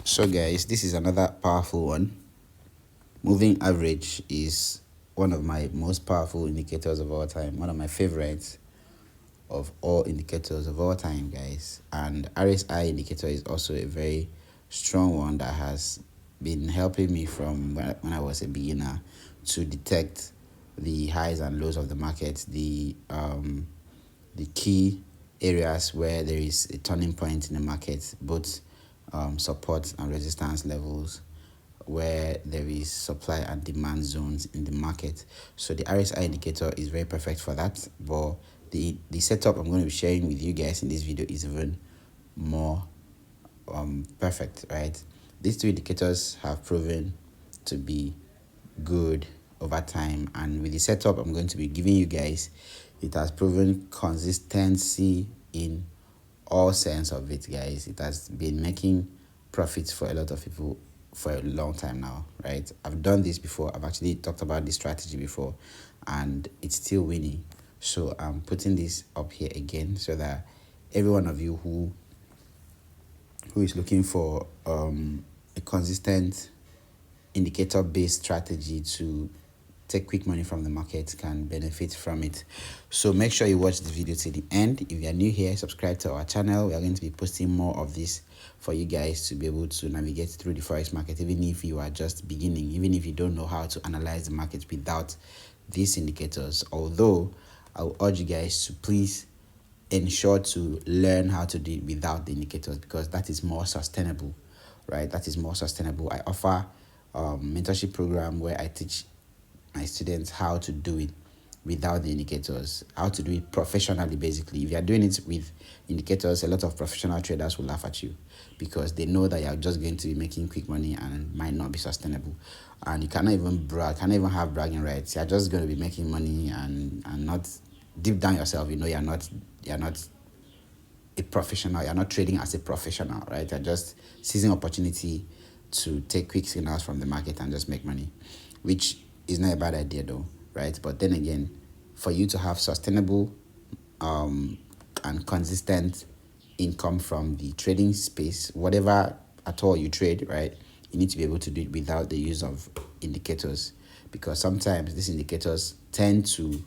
So guys, this is another powerful one. Moving average is one of my most powerful indicators of all time, one of my favorites of all indicators of all time, guys. And RSI indicator is also a very strong one that has been helping me from when I was a beginner to detect the highs and lows of the market, the key areas where there is a turning point in the market, both support and resistance levels, where there is supply and demand zones in the market. So the RSI indicator is very perfect for that. But the setup I'm going to be sharing with you guys in this video is even more perfect, right? These two indicators have proven to be good over time, and with the setup I'm going to be giving you guys, it has proven consistency in all sense of it, guys. It has been making profits for a lot of people for a long time now, right? I've done this before. I've actually talked about this strategy before, and it's still winning. So I'm putting this up here again so that every one of you who is looking for a consistent indicator based strategy to take quick money from the market can benefit from it. So make sure you watch the video to the end. If you are new here, subscribe to our channel. We are going to be posting more of this for you guys to be able to navigate through the forex market, even if you are just beginning, even if you don't know how to analyze the market without these indicators. Although I will urge you guys to please ensure to learn how to do it without the indicators, because that is more sustainable, right? That is more sustainable. I offer mentorship program where I teach my students how to do it without the indicators, how to do it professionally. Basically, if you are doing it with indicators, a lot of professional traders will laugh at you because they know that you are just going to be making quick money and might not be sustainable, and you cannot even cannot even have bragging rights. You are just going to be making money and not deep down yourself, you know, you're not a professional. You're not trading as a professional, right? You're just seizing opportunity to take quick signals from the market and just make money, which is not a bad idea though, right? But then again, for you to have sustainable and consistent income from the trading space, whatever at all you trade, right, you need to be able to do it without the use of indicators, because sometimes these indicators tend to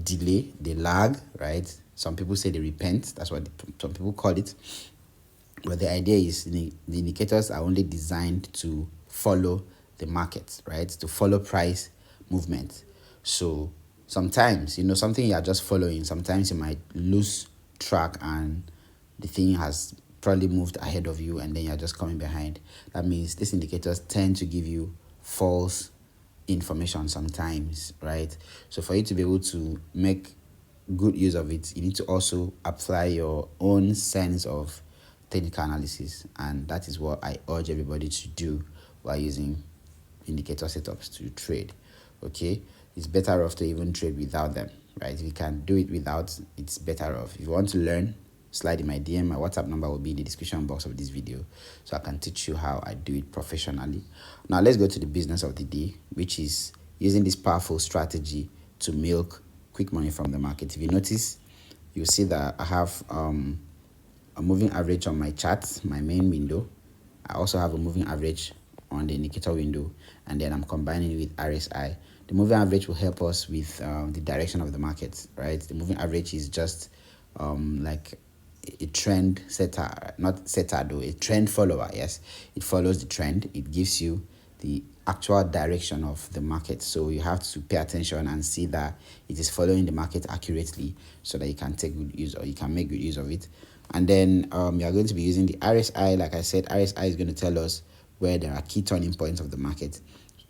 delay, they lag, right? Some people say they repent, that's what some people call it. But the idea is the indicators are only designed to follow the market, right? To follow price movement. So sometimes, you know, something you are just following, sometimes you might lose track and the thing has probably moved ahead of you and then you're just coming behind. That means these indicators tend to give you false information sometimes, right? So for you to be able to make good use of it, you need to also apply your own sense of technical analysis, and that is what I urge everybody to do while using indicator setups to trade. Okay, it's better off to even trade without them, right? If you can do it without, it's better off. If you want to learn, slide in my DM. My WhatsApp number will be in the description box of this video, so I can teach you how I do it professionally. Now let's go to the business of the day, which is using this powerful strategy to milk quick money from the market. If you notice, you'll see that I have a moving average on my chart, my main window. I also have a moving average on the indicator window, and then I'm combining it with RSI. The moving average will help us with the direction of the market, right? The moving average is just like a trend setter, not setter though, a trend follower. Yes, it follows the trend. It gives you the actual direction of the market, so you have to pay attention and see that it is following the market accurately so that you can take good use, or you can make good use of it. And then you are going to be using the RSI. Like I said, RSI is going to tell us where there are key turning points of the market.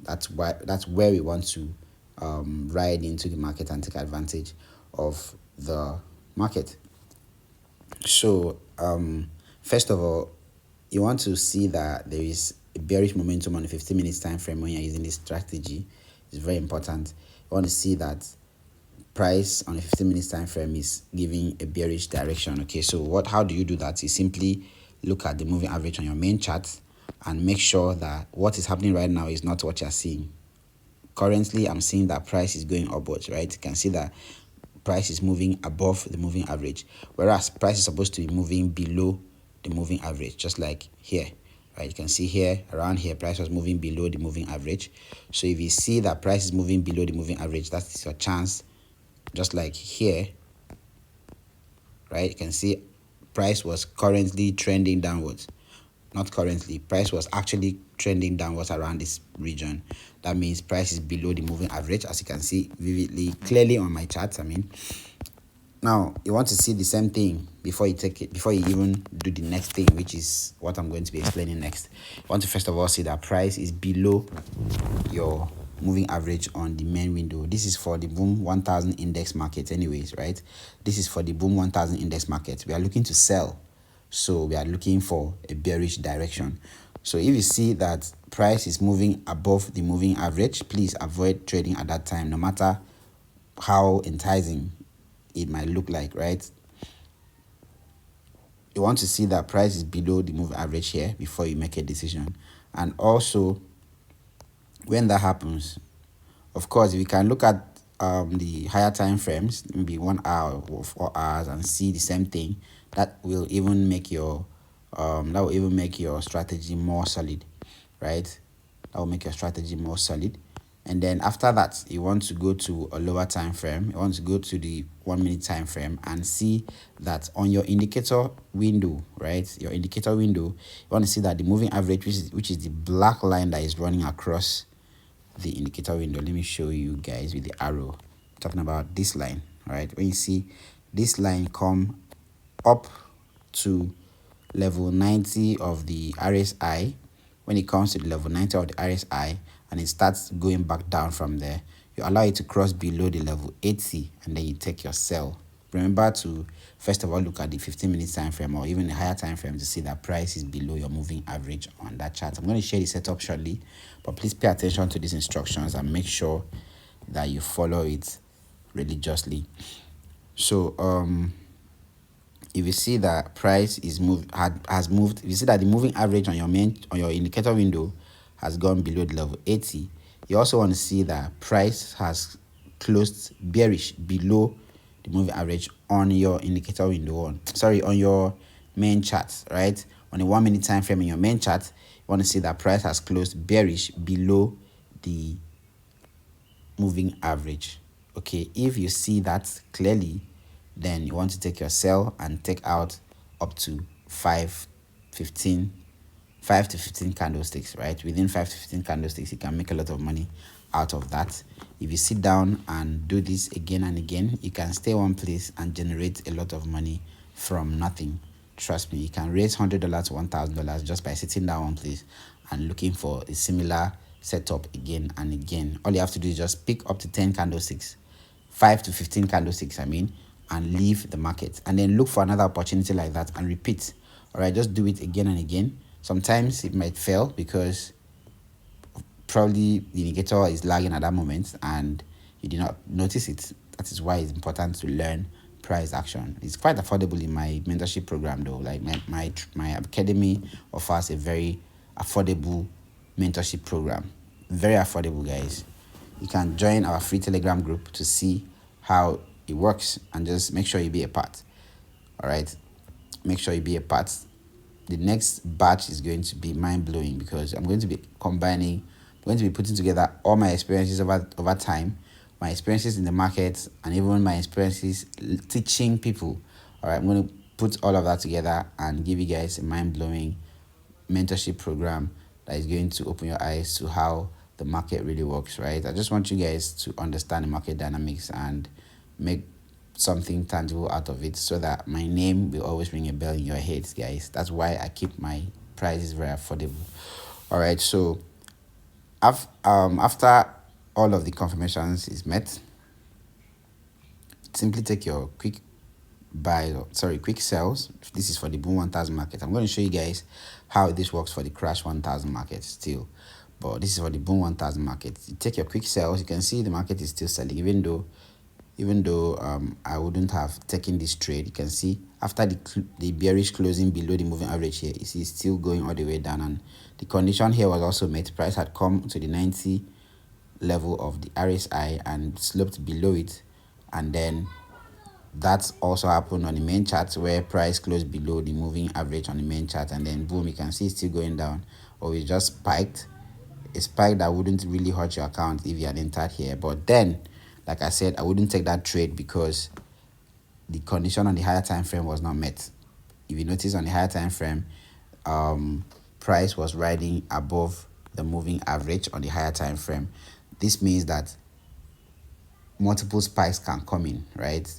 That's where we want to ride into the market and take advantage of the market. So first of all, you want to see that there is a bearish momentum on a 15 minutes time frame when you're using this strategy. It's very important. You want to see that price on a 15 minutes time frame is giving a bearish direction. Okay, so how do you do that? You simply look at the moving average on your main chart and make sure that what is happening right now is not what you're seeing. Currently, I'm seeing that price is going upwards, right? You can see that price is moving above the moving average, whereas price is supposed to be moving below the moving average, just like here. right? You can see here, around here, price was moving below the moving average. So if you see that price is moving below the moving average, that's your chance. Just like here, right? You can see price was currently trending downwards. Not currently, price was actually trending downwards around this region. That means price is below the moving average, as you can see vividly, clearly on my charts. Now you want to see the same thing before you take it, before you even do the next thing, which is what I'm going to be explaining next. You want to first of all see that price is below your moving average on the main window. This is for the boom 1000 index market anyways, right? This is for the boom 1000 index market. We are looking to sell, so we are looking for a bearish direction. So if you see that price is moving above the moving average, please avoid trading at that time, no matter how enticing it might look like, right? You want to see that price is below the moving average here before you make a decision. And also, when that happens, of course, if you can look at the higher time frames, maybe 1 hour or 4 hours, and see the same thing, that will even make your strategy more solid, right? That will make your strategy more solid. And then after that, you want to go to a lower time frame. You want to go to the 1 minute time frame and see that on your indicator window, right? Your indicator window, you want to see that the moving average, which is the black line that is running across the indicator window. Let me show you guys with the arrow. I'm talking about this line, right? When you see this line come up to level 90 of the RSI, when it comes to the level 90 of the RSI and it starts going back down from there, you allow it to cross below the level 80 and then you take your sell. Remember to first of all look at the 15-minute time frame or even the higher time frame to see that price is below your moving average on that chart. I'm going to share the setup shortly, but please pay attention to these instructions and make sure that you follow it religiously. So if you see that price is has moved, if you see that the moving average on your indicator window has gone below the level 80, you also want to see that price has closed bearish below the moving average on your indicator window, on your main chart, right? On a 1 minute time frame in your main chart, you want to see that price has closed bearish below the moving average. Okay, if you see that clearly, then you want to take your sell and take out up to 5 to 15 candlesticks, right? Within 5 to 15 candlesticks, you can make a lot of money out of that. If you sit down and do this again and again, you can stay one place and generate a lot of money from nothing. Trust me, you can raise $100 to $1,000 just by sitting down one place and looking for a similar setup again and again. All you have to do is just pick up to 10 candlesticks, 5 to 15 candlesticks, and leave the market, and then look for another opportunity like that and repeat. All right, just do it again and again. Sometimes it might fail because probably the indicator is lagging at that moment and you did not notice it. That is why it's important to learn price action. It's quite affordable in my mentorship program though. Like my academy offers a very affordable mentorship program. Very affordable, guys. You can join our free Telegram group to see how it works and just make sure you be a part. All right, make sure you be a part. The next batch is going to be mind-blowing because I'm going to be putting together all my experiences over time, my experiences in the market, and even my experiences teaching people. All right, I'm going to put all of that together and give you guys a mind-blowing mentorship program that is going to open your eyes to how the market really works, right? I just want you guys to understand the market dynamics and make something tangible out of it so that my name will always ring a bell in your heads, guys. That's why I keep my prices very affordable. All right, so after all of the confirmations is met, simply take your quick sells. This is for the boom 1000 market. I'm going to show you guys how this works for the crash 1000 market still, but this is for the boom 1000 market. You take your quick sells. You can see the market is still selling, even though I wouldn't have taken this trade. You can see after the bearish closing below the moving average here, you see it's still going all the way down, and the condition here was also met. Price had come to the 90 level of the RSI and sloped below it, and then That also happened on the main chart where price closed below the moving average on the main chart, and then boom, you can see it's still going down, or it just spiked. A spike that wouldn't really hurt your account if you had entered here. But then, like I said, I wouldn't take that trade because the condition on the higher time frame was not met. If you notice on the higher time frame, price was riding above the moving average on the higher time frame. This means that multiple spikes can come in, right?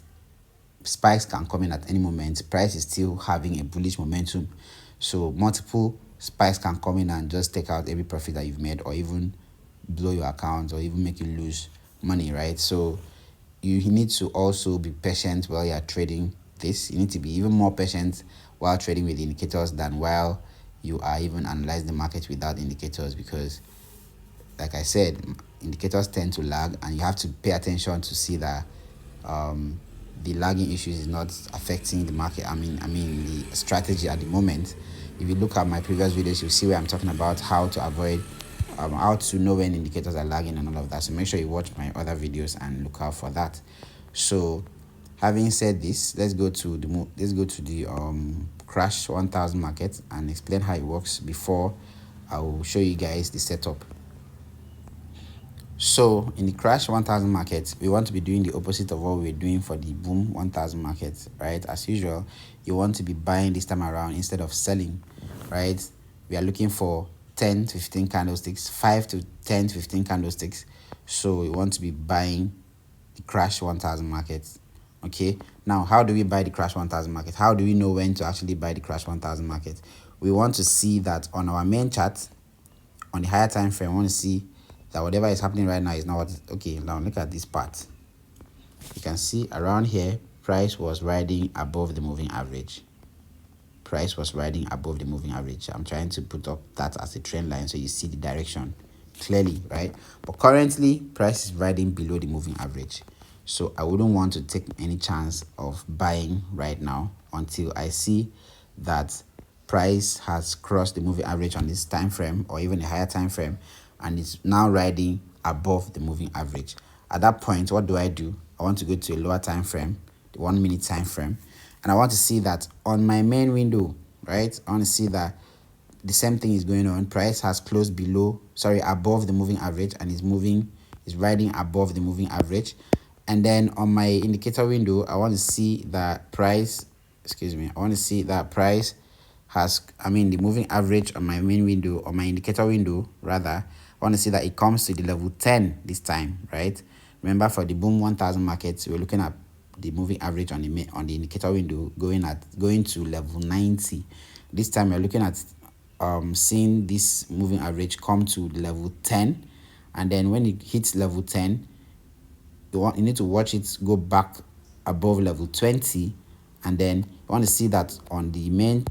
Spikes can come in at any moment. Price is still having a bullish momentum, so multiple spikes can come in and just take out every profit that you've made, or even blow your account, or even make you lose money, right? So you need to also be patient while you're trading this. You need to be even more patient while trading with indicators than while you are even analyzing the market without indicators, because like I said, indicators tend to lag, and you have to pay attention to see that the lagging issues is not affecting the market. I mean the strategy at the moment. If you look at my previous videos, you'll see where I'm talking about how to avoid how to know when indicators are lagging and all of that. So make sure you watch my other videos and look out for that. So having said this, let's go to the crash 1000 market and explain how it works before I will show you guys the setup. So in the crash 1000 market, we want to be doing the opposite of what we're doing for the boom 1000 market, right? As usual, you want to be buying this time around instead of selling, right? We are looking for 10 to 15 candlesticks, 5 to 10 to 15 candlesticks. So we want to be buying the crash 1000 market. Okay, now how do we buy the crash 1000 market? How do we know when to actually buy the crash 1000 market? We want to see that on our main chart, on the higher time frame. We want to see that whatever is happening right now is not what. Okay, now look at this part. You can see around here, price was riding above the moving average. Price was riding above the moving average. I'm trying to put up that as a trend line so you see the direction clearly, right? But currently, price is riding below the moving average. So I wouldn't want to take any chance of buying right now until I see that price has crossed the moving average on this time frame, or even a higher time frame, and it's now riding above the moving average. At that point, what do? I want to go to a lower time frame, the 1 minute time frame, and I want to see that on my main window, right? I want to see that the same thing is going on. Price has closed above the moving average, and is riding above the moving average. And then on my indicator window, I want to see that price, has, the moving average on my main window, or my indicator window rather, I want to see that it comes to the level 10 this time, right? Remember, for the boom 1000 markets, we're looking at the moving average on the indicator window going to level 90. This time we're looking at seeing this moving average come to level 10, and then when it hits level 10, you need to watch it go back above level 20, and then you want to see that on the main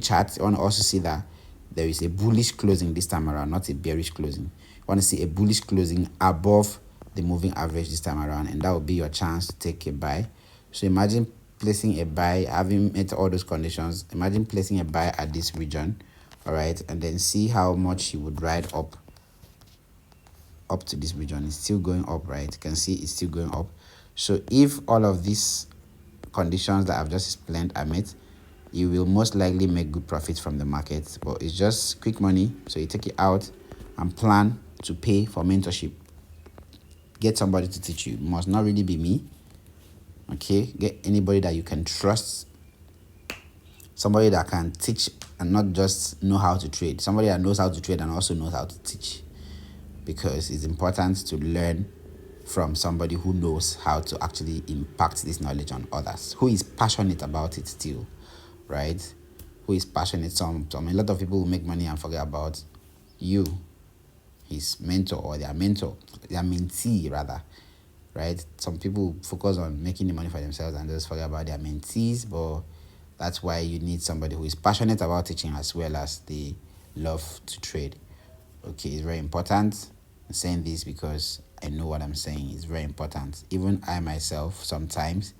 chart. You want to also see that there is a bullish closing this time around, not a bearish closing. You want to see a bullish closing above the moving average this time around, and that will be your chance to take a buy. So imagine placing a buy, having met all those conditions. Imagine placing a buy at this region, all right, and then see how much you would ride up to this region. It's still going up, right? You can see it's still going up. So if all of these conditions that I've just explained are met, you will most likely make good profits from the market. But it's just quick money, so you take it out and plan to pay for mentorship. Get somebody to teach you. It must not really be me. Okay, get anybody that you can trust, somebody that can teach and not just know how to trade, somebody that knows how to trade and also knows how to teach, because it's important to learn from somebody who knows how to actually impact this knowledge on others, who is passionate about it still, right? Who is passionate. A lot of people will make money and forget about you, his mentor, or their mentee rather, right? Some people focus on making the money for themselves and just forget about their mentees. But that's why you need somebody who is passionate about teaching as well as they love to trade. Okay, it's very important. I'm saying this because I know what I'm saying. It's very important. Even I myself, sometimes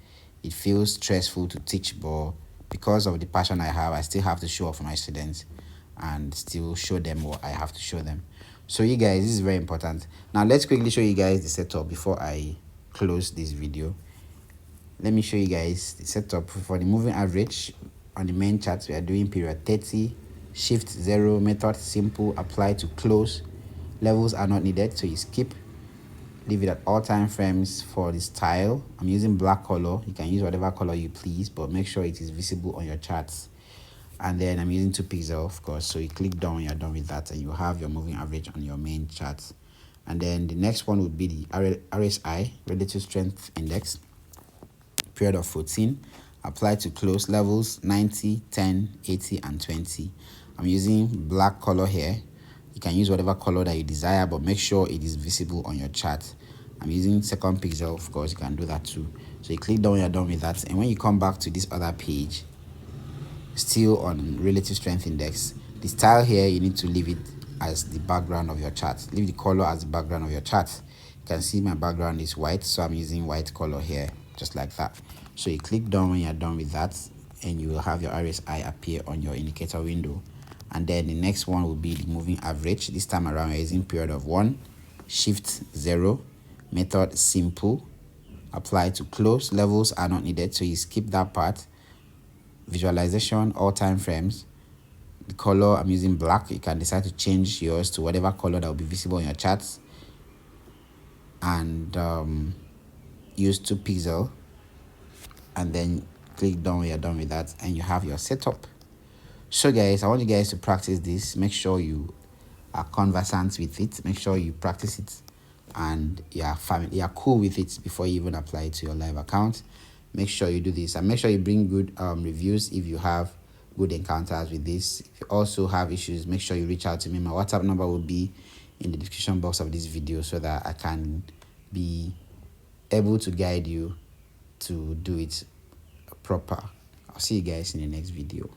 it feels stressful to teach, but because of the passion I have, I still have to show up for my students and still show them what I have to show them. So you guys, this is very important. Now let's quickly show you guys the setup before I close this video. let me show you guys the setup for the moving average. On the main chart, we are doing period 30, shift 0, method simple, apply to close. Levels are not needed, so you skip. Leave it at all time frames. For the style, I'm using black color. You can use whatever color you please, but make sure it is visible on your charts. And then I'm using 2 pixel, of course, so you click done when you're done with that, and you have your moving average on your main chart. And then the next one would be the RSI, relative strength index, period of 14, apply to close. Levels 90, 10, 80, and 20. I'm using black color here. You can use whatever color that you desire, but make sure it is visible on your chart. I'm using 2nd pixel, of course, you can do that too. So you click done when you're done with that, and when you come back to this other page, still on relative strength index, the style here, you need to leave it as the background of your chart. Leave the color as the background of your chart. You can see my background is white, so I'm using white color here, just like that. So you click done when you're done with that, and you will have your RSI appear on your indicator window. And then the next one will be the moving average. This time around, we're using period of 1, shift 0, method simple, apply to close. Levels are not needed, so you skip that part. Visualization, all time frames. The color, I'm using black. You can decide to change yours to whatever color that will be visible in your charts. And use 2 pixel, and then click done when you're done with that, and you have your setup. So guys, I want you guys to practice this. Make sure you are conversant with it. Make sure you practice it, and you're cool with it before you even apply it to your live account. Make sure you do this, and make sure you bring good reviews if you have good encounters with this. If you also have issues, make sure you reach out to me. My WhatsApp number will be in the description box of this video, so that I can be able to guide you to do it proper. I'll see you guys in the next video.